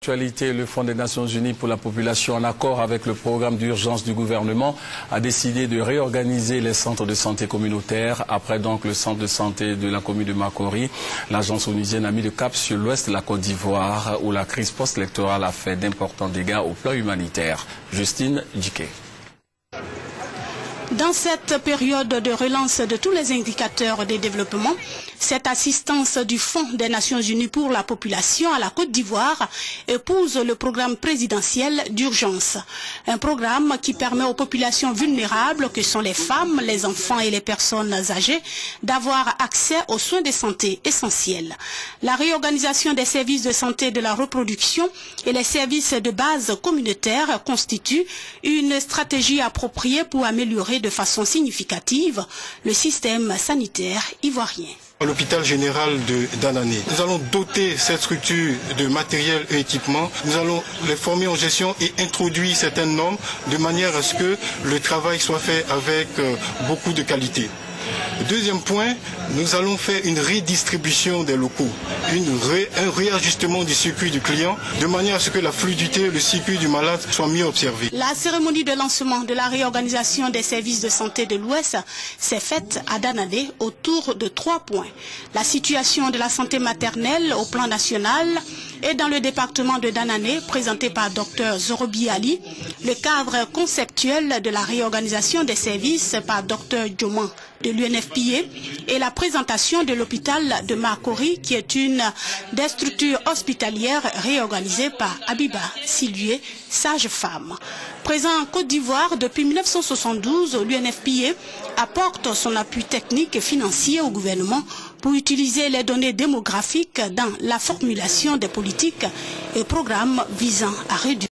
Actualité, le Fonds des Nations Unies pour la population, en accord avec le programme d'urgence du gouvernement, a décidé de réorganiser les centres de santé communautaires. Après donc le centre de santé de la commune de Makori, l'agence onusienne a mis le cap sur l'ouest de la Côte d'Ivoire, où la crise post-électorale a fait d'importants dégâts au plan humanitaire. Justine Djiké. Dans cette période de relance de tous les indicateurs de développement, cette assistance du Fonds des Nations Unies pour la population à la Côte d'Ivoire épouse le programme présidentiel d'urgence. Un programme qui permet aux populations vulnérables, que sont les femmes, les enfants et les personnes âgées, d'avoir accès aux soins de santé essentiels. La réorganisation des services de santé de la reproduction et les services de base communautaires constitue une stratégie appropriée pour améliorer de façon significative le système sanitaire ivoirien. À l'hôpital général de Danané, nous allons doter cette structure de matériel et équipements. Nous allons les former en gestion et introduire certaines normes de manière à ce que le travail soit fait avec beaucoup de qualité. Deuxième point, nous allons faire une redistribution des locaux, un réajustement du circuit du client, de manière à ce que la fluidité, le circuit du malade soit mieux observé. La cérémonie de lancement de la réorganisation des services de santé de l'Ouest s'est faite à Danané autour de 3 points. La situation de la santé maternelle au plan national et dans le département de Danané, présenté par Dr Zorobi Ali, le cadre conceptuel de la réorganisation des services par Dr Djoman de l'UNFPA et la présentation de l'hôpital de Makori, qui est une des structures hospitalières réorganisées par Abiba Silué, sage-femme. Présent en Côte d'Ivoire depuis 1972, l'UNFPA apporte son appui technique et financier au gouvernement pour utiliser les données démographiques dans la formulation des politiques et programmes visant à réduire